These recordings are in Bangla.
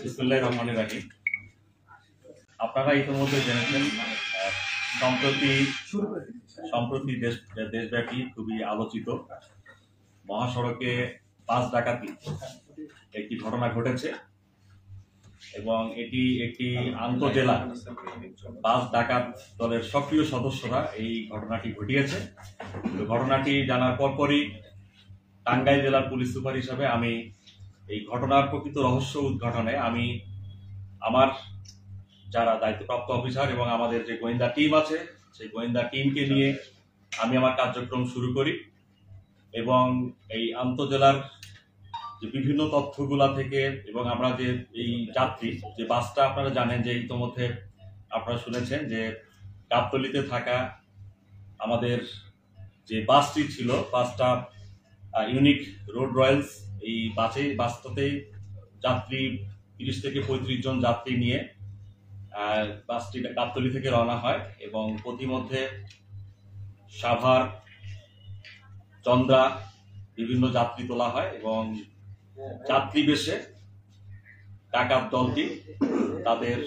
বিসমিল্লাহির রহমানির রহিম। আপনারা ইতিমধ্যে জেনেছেন সম্প্রতি দেশব্যাপী খুবই আলোচিত মহাসড়কে বাস ডাকাতি একটি ঘটনা ঘটেছে এবং এটি একটি আন্তঃজেলা বাস ডাকাত দলের সক্রিয় সদস্যরা এই ঘটনাটি ঘটিয়েছে। ঘটনাটি জানার পরপরই টাঙ্গাইল জেলার পুলিশ সুপার হিসাবে আমি এই ঘটনার প্রকৃত রহস্য উদ্ঘাটনে আমি আমার যারা দায়িত্বপ্রাপ্ত অফিসার এবং আমাদের যে গোয়েন্দা টিম আছে সেই গোয়েন্দা টিমকে নিয়ে আমি আমার কার্যক্রম শুরু করি এবং এই আন্তঃজেলার যে বিভিন্ন তথ্যগুলা থেকে এবং আমরা যে এই যাত্রী যে বাসটা আপনারা জানেন যে ইতিমধ্যে আপনারা শুনেছেন যে গাবতলীতে থাকা আমাদের যে বাসটি ছিল, বাসটা ইউনিক রোড রয়্যালস, এই বাসটাতে যাত্রী 30 থেকে 35 জন যাত্রী নিয়ে বাসটি গাবতলী থেকে রওনা হয় এবং পথিমধ্যে সাভার, চন্দ্রা বিভিন্ন যাত্রী তোলা হয় এবং যাত্রী বেশে ডাকাত দলটি তাদের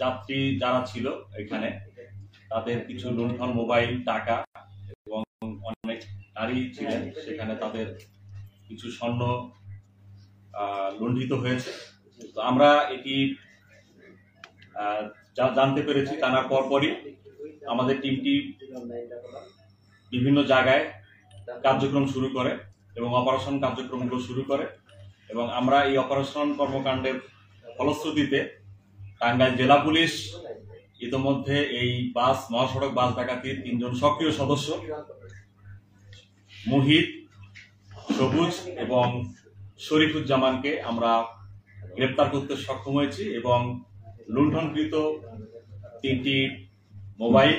যাত্রী যারা ছিল এখানে তাদের কিছু লুণ্ঠন মোবাইল, টাকা এবং অনেক নারী ছিলেন সেখানে তাদের কিছু স্বর্ণ লুণ্ঠিত হয়েছে। তো আমরা এটি জানতে পেরেছি। জানার পরপরই আমাদের টিমটি বিভিন্ন জায়গায় কার্যক্রম শুরু করে এবং অপারেশন কার্যক্রমগুলো শুরু করে এবং আমরা এই অপারেশন কর্মকাণ্ডের ফলশ্রুতিতে টাঙ্গাইল জেলা পুলিশ ইতিমধ্যে এই মহাসড়ক বাস ডাকাতির 3 জন সক্রিয় সদস্য মুহিত, সবুজ এবং শরীফুজ্জামানকে আমরা গ্রেপ্তার করতে সক্ষম হয়েছি এবং লুণ্ঠনকৃত 3টি মোবাইল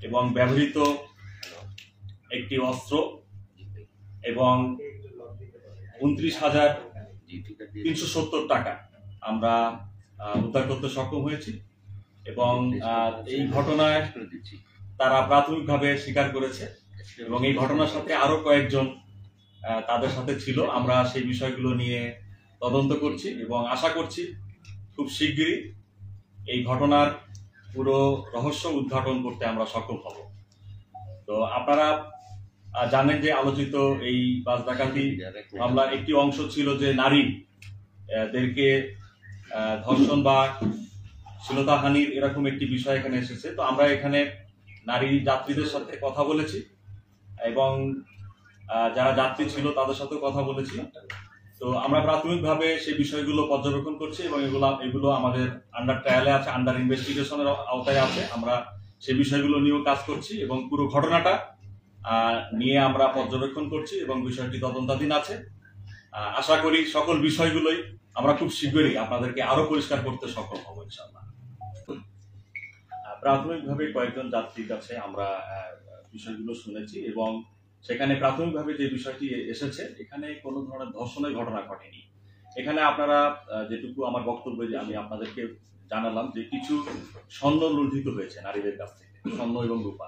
এবং ব্যবহৃত একটি অস্ত্র এবং 29,370 টাকা আমরা উদ্ধার করতে সক্ষম হয়েছি এবং এই ঘটনায় তারা প্রাথমিকভাবে স্বীকার করেছে এবং এই ঘটনার সাথে আরো কয়েকজন তাদের সাথে ছিল। আমরা সেই বিষয়গুলো নিয়ে তদন্ত করছি এবং আশা করছি খুব শিগগিরই এই ঘটনার পুরো রহস্য উদ্ঘাটন করতে আমরা সক্ষম হব। তো আপনারা জানেন যে আলোচিত এই বাস ডাকাতি মামলার একটি অংশ ছিল যে নারীদেরকে ধর্ষণ বা শ্লীলতাহানির এরকম একটি বিষয় এখানে এসেছে। তো আমরা এখানে নারী যাত্রীদের সাথে কথা বলেছি এবং যারা যাত্রী ছিল তাদের সাথেও কথা বলেছি। তো আমরা প্রাথমিকভাবে সেই বিষয়গুলো পর্যবেক্ষণ করছি এবং এগুলো আমাদের আন্ডার ট্রায়ালে আছে, আন্ডার ইনভেস্টিগেশনের আওতায় আছে। আমরা সেই বিষয়গুলো নিয়েও কাজ করছি এবং পুরো ঘটনাটা নিয়ে আমরা পর্যবেক্ষণ করছি এবং বিষয়টি তদন্তাধীন আছে। আশা করি সকল বিষয়গুলোই আমরা খুব শীঘ্রই আপনাদেরকে আরো পরিষ্কার করতে সক্ষম হব ইনশাআল্লাহ। প্রাথমিকভাবে কয়েকজন যাত্রীর কাছে আমরা বিষয়গুলো শুনেছি এবং সেখানে প্রাথমিকভাবে যে বিষয়টি এসেছে এখানে কোনো ধরনের ধর্ষণের ঘটনা ঘটেনি। এখানে আপনারা যেটুকু আমার বক্তব্য যে আমি আপনাদেরকে জানালাম যে কিছু স্বর্ণ লুণ্ঠিত হয়েছে নারীদের কাছ থেকে, স্বর্ণ এবং রূপা।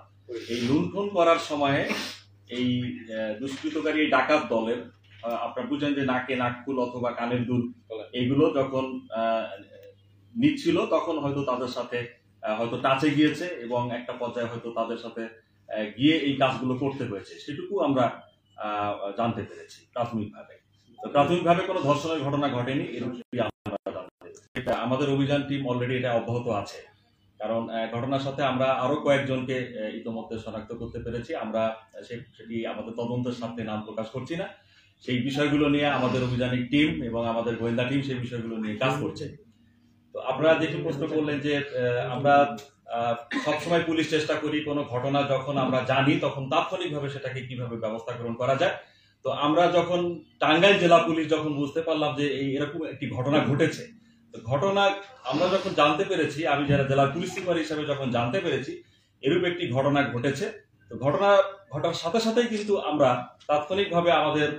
এই লুণ্ঠন করার সময়ে এই দুষ্কৃতকারী ডাকাত দলের আপনারা বুঝেন যে নাকে নাকফুল অথবা কানের দুল এইগুলো যখন নিচ্ছিল তখন হয়তো তাদের সাথে হয়তো টাচে গিয়েছে এবং একটা পর্যায়ে হয়তো তাদের সাথে গিয়ে এই কাজগুলো করতে হয়েছে, সেটুকু আমরা জানতে পেরেছি প্রাথমিকভাবে। তো প্রাথমিকভাবে কোনো ধর্ষণের ঘটনা ঘটেনি এরকমই আমরা জানতে পেরেছি। আমাদের অভিযান টিম অলরেডি এটা অব্যাহত আছে, কারণ ঘটনার সাথে আমরা আরো কয়েকজনকে ইতিমধ্যে শনাক্ত করতে পেরেছি। আমরা সেটি আমাদের তদন্তের সাথে নাম প্রকাশ করছি না। সেই বিষয়গুলো নিয়ে আমাদের অভিযানিক টিম এবং আমাদের গোয়েন্দা টিম সেই বিষয়গুলো নিয়ে কাজ করছে। তো আপনারা যেটি প্রশ্ন করলেন যে আমরা সবসময় পুলিশ চেষ্টা করি কোনো ঘটনা যখন আমরা জানি তখন তাৎক্ষণিকভাবে সেটাকে কিভাবে ব্যবস্থা গ্রহণ করা যায়। তো আমরা যখন টাঙ্গাইল জেলা পুলিশ যখন বুঝতে পারলাম যে এরকম একটি ঘটনা ঘটেছে, ঘটনা আমরা যখন জানতে পেরেছি, আমি যারা জেলার পুলিশ সুপার হিসেবে যখন জানতে পেরেছি এরূপ একটি ঘটনা ঘটেছে, তো ঘটনা ঘটার সাথে সাথেই কিন্তু আমরা তাৎক্ষণিকভাবে আমাদের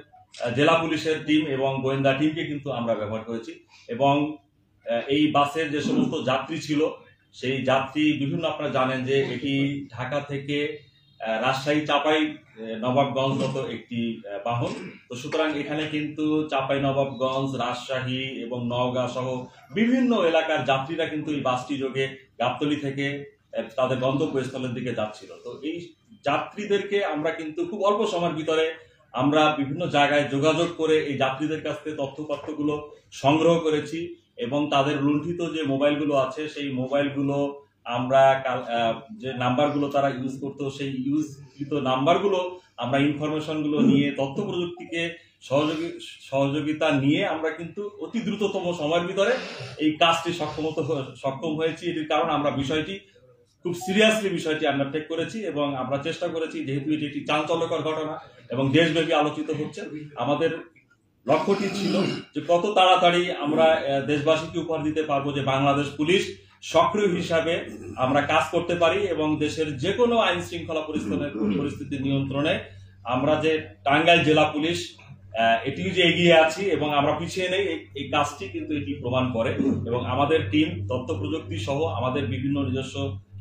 জেলা পুলিশের টিম এবং গোয়েন্দা টিমকে কিন্তু আমরা ব্যবহার করেছি এবং এই বাসের যে সমস্ত যাত্রী ছিল সেই যাত্রী বিভিন্ন, আপনারা জানেন যে এটি ঢাকা থেকে রাজশাহী চাপাই নবাবগঞ্জগত একটি বাহন। তো সুতরাং এখানে কিন্তু চাপাই নবাবগঞ্জ, রাজশাহী এবং নওগাঁ সহ বিভিন্ন এলাকার যাত্রীরা কিন্তু এই বাসটি যোগে গাবতলী থেকে তাদের গন্তব্যস্থলের দিকে যাচ্ছিল। তো এই যাত্রীদেরকে আমরা কিন্তু খুব অল্প সময়ের ভিতরে আমরা বিভিন্ন জায়গায় যোগাযোগ করে এই যাত্রীদের কাছ থেকে তথ্যপত্রগুলো সংগ্রহ করেছি এবং তাদের লুণ্ঠিত যে মোবাইলগুলো আছে সেই মোবাইলগুলো আমরা যে নাম্বারগুলো তারা ইউজ করতো সেই ইউজকৃত নাম্বারগুলো আমরা ইনফরমেশনগুলো নিয়ে তথ্য প্রযুক্তিকে সহযোগিতা নিয়ে আমরা কিন্তু অতি দ্রুততম সময়ের ভিতরে এই কাজটি সক্ষম হয়েছি। এটির কারণ আমরা বিষয়টি খুব সিরিয়াসলি বিষয়টি আন্ডারটেক করেছি এবং আমরা চেষ্টা করেছি, যেহেতু এটি একটি চাঞ্চল্যকর ঘটনা এবং দেশব্যাপী আলোচিত হচ্ছে, আমাদের লক্ষ্যটি ছিল যে কত তাড়াতাড়ি আমরা দেশবাসীকে উপহার দিতে পারবো যে বাংলাদেশ পুলিশ সক্রিয় হিসাবে আমরা কাজ করতে পারি এবং দেশের যে কোনো আইন শৃঙ্খলা পরিস্থিতি নিয়ন্ত্রণে আমরা যে টাঙ্গাইল জেলা পুলিশ এটি যে এগিয়ে আছি এবং আমরা পিছিয়ে নেই, এই কাজটি কিন্তু এটি প্রমাণ করে। এবং আমাদের টিম তথ্য প্রযুক্তি সহ আমাদের বিভিন্ন নিজস্ব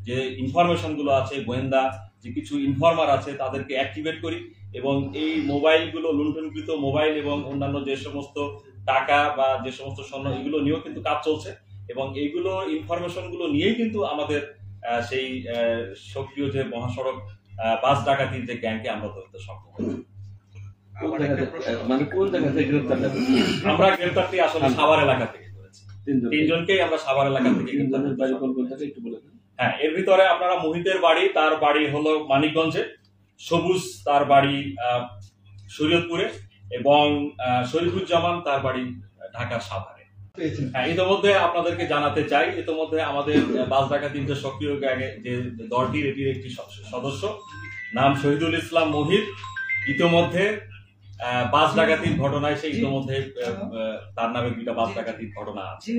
যে ইনফরমেশন গুলো আছে, গোয়েন্দা যে কিছু ইনফরমার আছে তাদেরকে অ্যাক্টিভেট করি এবং এই মোবাইলগুলো, লুণ্ঠনকৃত মোবাইল এবং অন্যান্য যে সমস্ত টাকা বা যে সমস্ত স্বর্ণ, এগুলো নিয়েও কিন্তু কাজ চলছে এবং এইগুলো ইনফরমেশন গুলো নিয়েই কিন্তু আমাদের সেই সক্রিয় যে মহাসড়ক বাস ডাকাতির যে গ্যাংকে আমরা ধরতে সক্ষম হয়েছি। মানে কোন জায়গা থেকে গ্রেফতার? আমরা গ্রেফতারটি আসলে সাভার এলাকা থেকে করেছি। তিনজনকেই আমরা সাভার এলাকা থেকে গ্রেফতার করেছি। একটু বলে দেন। হ্যাঁ, এর ভিতরে আপনারা মোহিতের বাড়ি, তার বাড়ি হলো মানিকগঞ্জে, সবুজ তার বাড়ি শরীয়তপুরে এবং শরীফুজ্জামান তার বাড়ি ঢাকার সাভারে। হ্যাঁ, ইতিমধ্যে আপনাদেরকে জানাতে চাই, ইতিমধ্যে আমাদের বাস ডাকাতির যে সক্রিয় গ্যাংয়ে যে দলটির এটির একটি সদস্য নাম শহীদুল ইসলাম মোহিত ইতিমধ্যে বাস ডাকাতির ঘটনায় সে ইতিমধ্যে তার নামে দুইটা বাস ডাকাতির ঘটনা আছে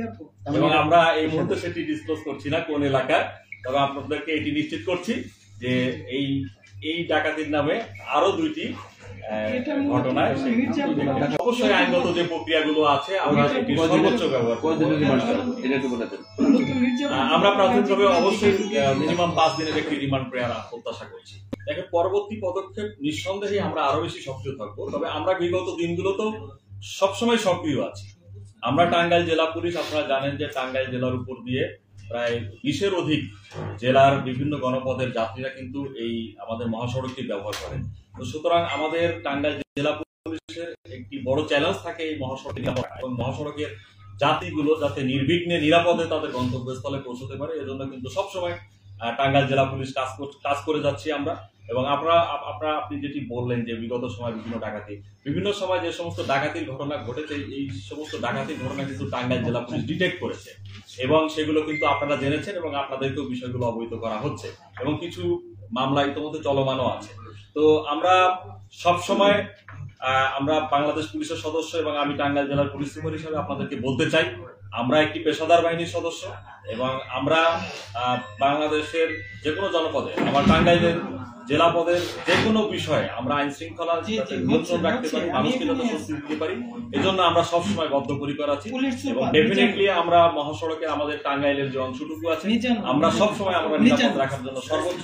এবং আমরা এই মুহূর্তে সেটি ডিসক্লোজ করছি না কোন এলাকায়, তবে আপনাদেরকে এটি নিশ্চিত করছি যে এই ডাকাতির নামে আরো দুইটি ঘটনায় অবশ্যই আইনগত যে প্রক্রিয়াগুলো আছে আমরা এটির সর্বোচ্চ ব্যবহার করব। আমরা প্রাথমিকভাবে অবশ্যই মিনিমাম 5 দিনের একটি রিমান্ড প্রেয়ার প্রত্যাশা করছি। দেখেন, পরবর্তী পদক্ষেপ নিঃসন্দেহে আমরা আরো বেশি সক্রিয় থাকবো, তবে আমরা বিগত দিনগুলোতেও সবসময় সক্রিয় আছি। আমরা টাঙ্গাইল জেলা পুলিশ, আপনারা জানেন যে টাঙ্গাইল জেলার উপর দিয়ে প্রায় 20-এর অধিক জেলার বিভিন্ন গণপথের যাত্রীরা কিন্তু এই আমাদের মহাসড়কটি ব্যবহার করেন। তো সুতরাং আমাদের টাঙ্গাইল জেলা পুলিশের একটি বড় চ্যালেঞ্জ থাকে এই মহাসড়ক এবং মহাসড়কের যাত্রীগুলো যাতে নির্বিঘ্নে নিরাপদে তাদের গন্তব্যস্থলে পৌঁছতে পারে, এজন্য কিন্তু সবসময় টাঙ্গাইল জেলা পুলিশ কাজ করে যাচ্ছি আমরা। এবং আপনি যেটি বললেন যে বিগত সময় বিভিন্ন সময় যে সমস্ত ডাকাতির ঘটনা ঘটেছে, এই সমস্ত ডাকাতির ঘটনা কিন্তু টাঙ্গাইল জেলা পুলিশ ডিটেক্ট করেছে এবং সেগুলো কিন্তু আপনারা জেনেছেন এবং আপনাদেরকেও বিষয়গুলো অবহিত করা হচ্ছে এবং কিছু মামলা ইতিমধ্যে চলমানও আছে। তো আমরা সব সময় আমরা বাংলাদেশ পুলিশের সদস্য এবং আমি টাঙ্গাইল জেলার পুলিশ সুপার হিসেবে আপনাদেরকে বলতে চাই, আমরা একটি পেশাদার বাহিনীর সদস্য এবং আমরা বাংলাদেশের যে কোনো জনপদে, আমার টাঙ্গাইলের জেলা পদের যে কোনো বিষয়ে আমরা আইন শৃঙ্খলা নিয়ন্ত্রণ রাখতে পারি, মানুষকে যাতে স্বস্তি দিতে পারি, এজন্য আমরা সবসময় বদ্ধপরিকর আছি এবং ডেফিনেটলি আমরা মহাসড়কে আমাদের টাঙ্গাইলের যে অংশটুকু আছে আমরা সবসময় আমরা নিরাপদ রাখার জন্য সর্বোচ্চ